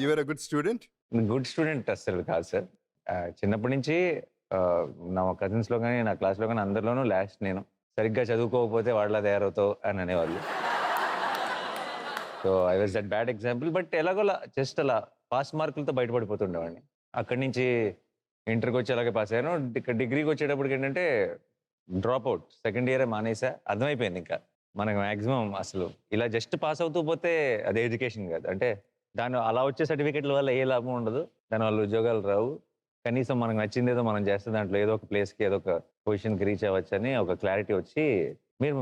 You are a good student? Good student అస్సలు కాదు sir. చిన్నప్పటి నుంచి నా కజిన్స్‌లో గాని, నా క్లాస్‌లో గాని అందరిలోనూ లాస్ట్ నేను. సరిగ్గా చదువుకోకపోతే వాళ్ళలా తయారవుతావు అని అనేవాళ్ళు. So, I was that bad example. But ఎలాగోలా జస్ట్ అలా పాస్ మార్కులతో బయటపడిపోతుండేవాడిని. అక్కడి నుంచి ఇంటర్‌కొచ్చి అలాగే పాస్ అయ్యాను. డిగ్రీకి వచ్చేటప్పటికి ఏంటంటే డ్రాప్ అవుట్. సెకండ్ ఇయరే మానేసా. అర్థమైపోయింది ఇంకా. మనకు మాక్సిమం అసలు ఇలా జస్ట్ పాస్ అవుతూ పోతే అది ఎడ్యుకేషన్ కాదు. అంటే అలా వచ్చే సర్టిఫికెట్ల వల్ల ఏ లాభం ఉండదు. దానివల్ల ఉద్యోగాలు రావు. కనీసం మనకు నచ్చిందేదో మనం చేస్తే దాంట్లో ఏదో ఒక ప్లేస్‌కి, ఏదో ఒక పొజిషన్‌కి రీచ్ అవ్వచ్చని ఒక క్లారిటీ వచ్చి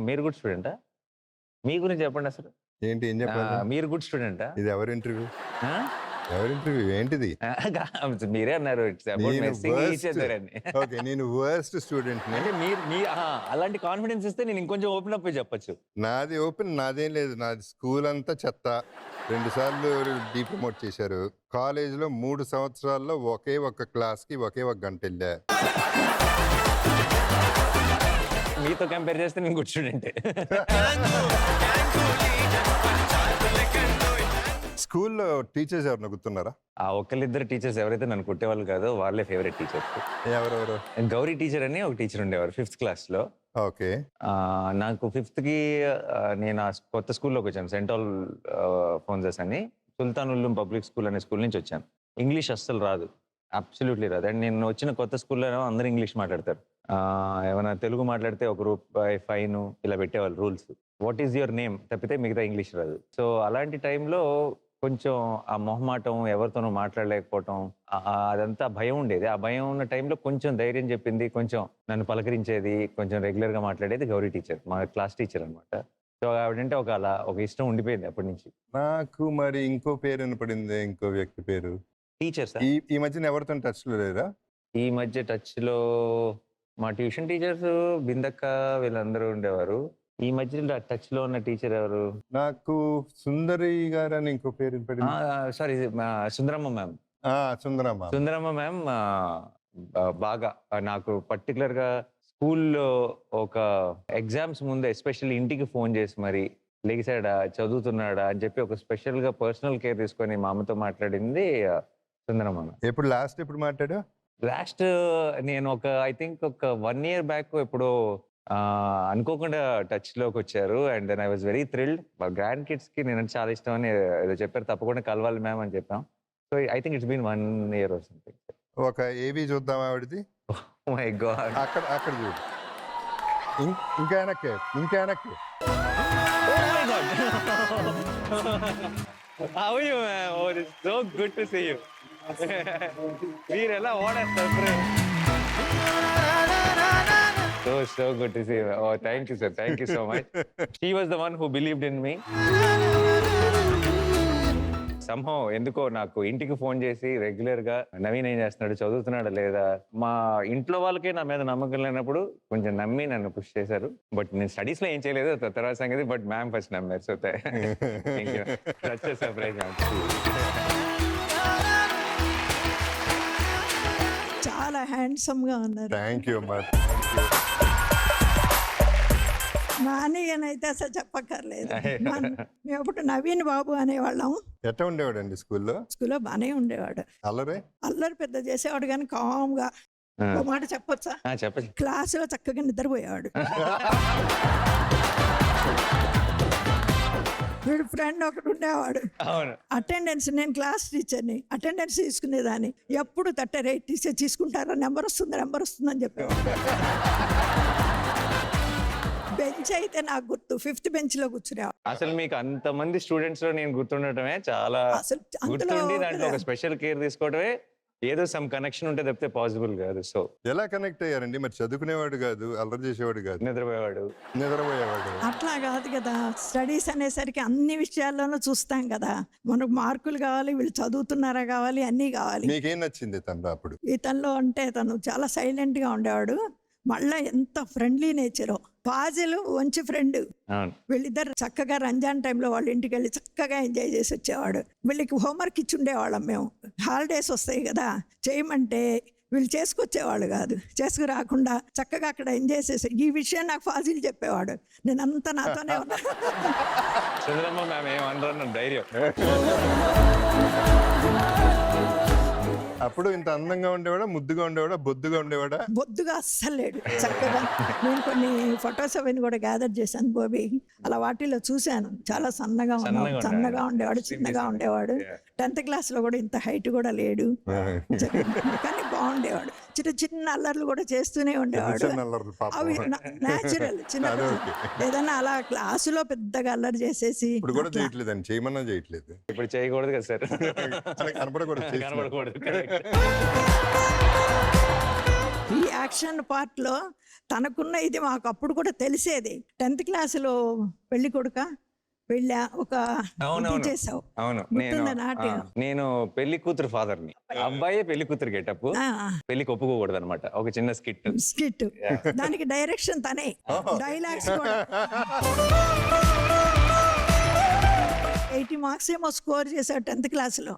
మీరు గుడ్ స్టూడెంటా? మీ గురించి చెప్పండి అసలు. ఏంటి ఏం చెప్పాలి? మీరు గుడ్ స్టూడెంటా? ఇది ఎవరి ఇంటర్వ్యూ? ఆ? ఎవరి ఇంటర్వ్యూ ఏంటిది? మీరే అన్నారు it's about messing each other అని. ఓకే, నేను వర్స్ట్ స్టూడెంట్‌ని. అంటే మీరు అలాంటి కాన్ఫిడెన్స్ ఇస్తే నేను ఇంకొంచెం ఓపెన్ అప్ చెప్పొచ్చు. నాది ఓపెన్, నాదేం లేదు. నాది స్కూల్ అంతా చెత్త. 2 సార్లు డీప్రమోట్ చేశారు. కాలేజీలో 3 సంవత్సరాల్లో ఒకే ఒక క్లాస్‌కి ఒకే ఒక గంట వెళ్ళా. మీతో కంపేర్ చేస్తే నేను గుడ్ స్టూడెంటే. స్కూల్లో టీచర్స్ ఎవరైనా గుర్తున్నారా? ఒక్కళ్ళిద్దరు టీచర్స్ ఎవరైతే నన్ను కొట్టేవాళ్ళు కాదో వాళ్ళే ఫేవరెట్ టీచర్స్. ఎవరెవరు? గౌరీ టీచర్ అని ఒక టీచర్ ఉండేవారు 5th క్లాస్‌లో. ఓకే. నాకు 5థ్‌కి నేను కొత్త స్కూల్లోకి వచ్చాను. సెయింట్ ఆల్ ఫోన్సెస్ అని సుల్తాన్ ఉల్లూం పబ్లిక్ స్కూల్ అనే స్కూల్ నుంచి వచ్చాను. ఇంగ్లీష్ అస్సలు రాదు, అబ్సల్యూట్లీ రాదు. అండ్ నేను వచ్చిన కొత్త స్కూల్లో అందరూ ఇంగ్లీష్ మాట్లాడతారు. ఏమైనా తెలుగు మాట్లాడితే ₹1 ఫైన్ ఇలా పెట్టేవాళ్ళు rules. What is your name తప్పితే మిగతా ఇంగ్లీష్ రాదు. సో అలాంటి టైంలో కొంచెం ఆ మొహమాటం, ఎవరితోనూ మాట్లాడలేకపోవటం, అదంతా భయం ఉండేది. ఆ భయం ఉన్న టైంలో కొంచెం ధైర్యం చెప్పింది, కొంచెం నన్ను పలకరించేది, కొంచెం రెగ్యులర్గా మాట్లాడేది గౌరీ టీచర్, మా క్లాస్ టీచర్ అనమాట. సో ఆవిడంటే ఒక ఇష్టం ఉండిపోయింది అప్పటి నుంచి. నాకు మరి ఇంకో పేరు వినపడింది, ఇంకో వ్యక్తి పేరు. టీచర్స్ ఈ మధ్యన ఎవరితో టచ్లో లేరా? ఈ మధ్య టచ్లో మా ట్యూషన్ టీచర్స్ బిందక్క వీళ్ళందరూ ఉండేవారు. ఈ మధ్య టచ్లో ఉన్న టీచర్ ఎవరు? నాకు సుందరి గారు అని ఇంకో పేరు వినపడింది. Sorry, Sundaramma ma'am. Sundaramma ma'am బాగా నాకు పర్టికులర్గా స్కూల్లో ఒక ఎగ్జామ్స్ ముందు ఎస్పెషల్లీ ఇంటికి ఫోన్ చేసి మరి లేచాడా, చదువుతున్నాడా అని చెప్పి ఒక స్పెషల్గా పర్సనల్ కేర్ తీసుకొని మా అమ్మతో మాట్లాడింది సుందరమ్మ. ఎప్పుడు మాట్లాడా? లాస్ట్ నేను ఐ థింక్ ఒక 1 year బ్యాక్ ఎప్పుడో అనుకోకుండా టచ్లోకి వచ్చారు. And then I was very thrilled. మా గ్రాండ్ కిడ్స్కి నేను చాలా ఇష్టం అని ఏదో చెప్పారు. తప్పకుండా కలవాలి మ్యామ్ అని చెప్పాం. So I think it's been 1 year or something. ఒక ఏవి చూద్దాం ఆవిడది. ఓ మై గాడ్, అక్కడ చూడు. ఇంకా వెనక్కి. Oh my god, how are you ma'am? Oh it's so good to see you. మీరు ఎలా ఓడేస్తారు friend? So good to see you. Oh, thank you, sir. Thank you so much. She was the one who believed in me. Somehow ఎందుకో నాకు ఇంటికి phone చేసి రెగ్యులర్గా నవీన్ ఏం చేస్తున్నాడు, చదువుతున్నాడా లేదా, మా ఇంట్లో వాళ్ళకే నా మీద నమ్మకం లేనప్పుడు కొంచెం నమ్మి నన్ను పుష్ చేశారు. బట్ నేను స్టడీస్లో ఏం చేయలేదు, తర్వాత సంగతి. బట్ మ్యామ్ ఫస్ట్ నమ్మారు. So surprise. చాలా హ్యాండ్సమ్గా ఉన్నారు. థ్యాంక్ యూ అమ్మా. నాన్నయ్యనైతే అసలు చెప్పక్కర్లేదు. మేము అప్పుడు నవీన్ బాబు అనేవాళ్ళం. ఎట్లా ఉండేవాడండి స్కూల్లో? స్కూల్లో బాగానే ఉండేవాడు. అల్లరి పెద్ద చేసేవాడు కానీ కామ్గా. ఒక మాట చెప్పొచ్చా? చెప్పండి. క్లాసులో చక్కగా నిద్రపోయేవాడు. వీడు ఫ్రెండ్ ఒకటి ఉండేవాడు, అటెండెన్స్. నేను క్లాస్ టీచర్ని, అటెండెన్స్ తీసుకునేదాన్ని. ఎప్పుడు తట్టరే టీచర్ తీసుకుంటారా, నెంబర్ వస్తుందని చెప్పేవాడు. బెంచ్ అయితే నాకు గుర్తు 5th బెంచ్లో కూర్చునేవాడు. అసలు మీకు అంతమంది స్టూడెంట్స్ లో నేను గుర్తుండటమే చాలా గుర్తుండి దాంట్లో ఒక స్పెషల్ కేర్ తీసుకోవడమే ఏదో సమ్ కనెక్షన్ ఉంటే తప్పితే పాసిబుల్ కాదు. సో ఎలా కనెక్ట్ అయ్యారండి? మరి చదువుకునేవాడు కాదు, అల్లరి చేసేవాడు కాదు, నిద్రపోయేవాడు. అట్లా కాదు కదా. స్టడీస్ అనేసరికి అన్ని విషయాల్లోనూ చూస్తాం కదా. మనకు మార్కులు కావాలి, వీళ్ళు చదువుతున్నారా కావాలి, అన్నీ కావాలి. మీకేం నచ్చింది తనలో అప్పుడు? ఇతనిలో అంటే తను చాలా సైలెంట్గా ఉండేవాడు. మళ్ళీ ఎంత ఫ్రెండ్లీ నేచరో. ఫాజిల్ మంచి ఫ్రెండ్. వీళ్ళిద్దరు చక్కగా రంజాన్ టైంలో వాళ్ళ ఇంటికి వెళ్ళి చక్కగా ఎంజాయ్ చేసి వచ్చేవాడు. వీళ్ళకి హోంవర్క్ ఇచ్చి ఉండేవాళ్ళం మేము. హాలిడేస్ వస్తాయి కదా, చేయమంటే వీళ్ళు చేసుకొచ్చేవాళ్ళు కాదు. చేసుకురాకుండా చక్కగా అక్కడ ఎంజాయ్ చేసి, ఈ విషయం నాకు ఫాజిల్ చెప్పేవాడు. నేనంతా నాతోనే ఉన్నా. ధైర్యం అప్పుడు ఇంత అందంగా ఉండేవాడా, ముద్దుగా ఉండేవాడా, బొద్దుగా ఉండేవాడా? బొద్దుగా అస్సలు లేడు, చక్కగా. నేను కొన్ని ఫొటోస్ అవన్నీ కూడా గ్యాదర్ చేశాను గోబి, అలా వాటిలో చూశాను. చాలా సన్నగా ఉన్నాడు, సన్నగా ఉండేవాడు, చిన్నగా ఉండేవాడు. 10th క్లాస్లో కూడా ఇంత హైట్ కూడా లేడు, కానీ బాగుండేవాడు. చిన్న చిన్న అల్లర్లు కూడా చేస్తూనే ఉండేవాడు. చిన్న అల్లర్లు పాపం. అవి న్యాచురల్. చిన్న ఏదైనా అలా క్లాసులో పెద్దగా అల్లరి చేసేసి ఇప్పుడు కూడా చేయట్లేదండి, చేయమన్నా చేయట్లేదు. ఇప్పుడు చేయకూడదు కదా సార్. అలా కనపడకూడదు, చేసినా. కనబడకూడదు. ఈ యాక్షన్ పార్ట్ లో తనకున్న ఇది మాకు అప్పుడు కూడా తెలిసేది. 10th క్లాసులో పెళ్లి కొడుక వెళ్ళా ఒక చేసావు. అవును, నేను పెళ్లి కూతురు ఫాదర్ని, అబ్బాయి పెళ్లి కూతురు గెటప్, పెళ్లికి ఒప్పుకోకూడదు అనమాట. ఒక చిన్న స్కిట్, దానికి డైరెక్షన్ తనే, డైలాగ్స్ కూడా. 80 మార్క్స్ ఏమో స్కోర్ చేశాడు 10th క్లాసులో.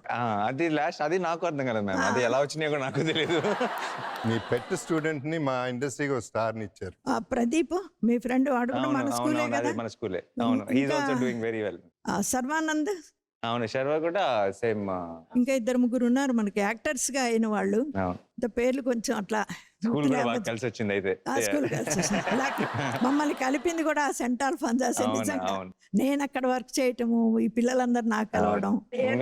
అది లాస్ట్, అది నాకు అర్థం కదా మ్యామ్, అది ఎలా వచ్చినాయో కూడా నాకు తెలియదు. మీ పెట్ స్టూడెంట్ ని మా ఇండస్ట్రీకి ఒక స్టార్ ని ఇచ్చారు. ప్రదీప్ మీ ఫ్రెండ్, వాడు కూడా మన స్కూలే కదా. మన స్కూలే. అవును, he is also doing very well. Sharwanand. అవును, శర్వ కూడా సేమ్. ఇంకా 2-3 ఉన్నారు మనకి యాక్టర్స్ గా అయిన వాళ్ళు. పేర్లు కొంచెం అట్లా స్కూల్ కూడా బాగా కలిసి వచ్చింది. అయితే స్కూల్ కలిసి వచ్చింది. మమ్మల్ని కలిపింది కూడా సెంట్ ఆల్ఫాన్సాస్. నేను అక్కడ వర్క్ చేయటము, ఈ పిల్లలందరూ నాకు కలవడం.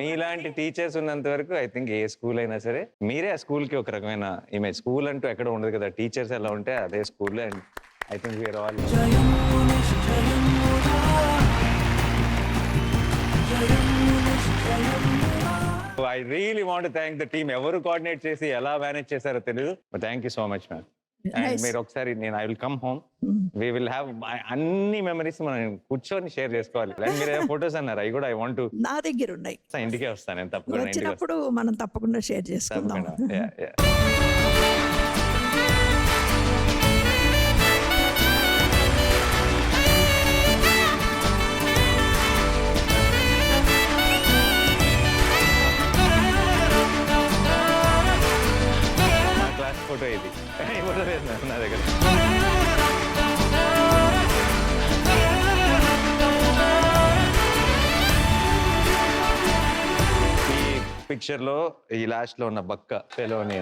మీలాంటి టీచర్స్ ఉన్నంత వరకు ఐ థింక్ ఏ స్కూల్ అయినా సరే మీరే ఆ స్కూల్ కి ఒక రకమైన ఇమేజ్. స్కూల్ అంటూ ఎక్కడ ఉండదు కదా, టీచర్స్ ఎలా ఉంటే అదే school. And I think we are all. I really want to thank the team. ఎవరు కోఆర్డినేట్ చేసి ఎలా మేనేజ్ చేశారో తెలియదు, but thank you so much ma'am. And మీరు ఒకసారి, నేను I will come home, we will have అన్ని మెమరీస్ మనం కూర్చొని షేర్ చేసుకోవాలి. అండ్ మీరు ఫొటోస్ అన్నారు, అవి కూడా ఐ వాంట్ టు, నా దగ్గర ఉన్నాయి. ఇంటికే వస్తాను నేను తప్పకుండా. వచ్చినప్పుడు మనం తప్పకుండా షేర్ చేసుకుందాం. ఫోటో ఇది, ఫోటో లేదు నా దగ్గర. ఈ పిక్చర్ లో ఈ లాస్ట్ లో ఉన్న బక్క ఫెలోని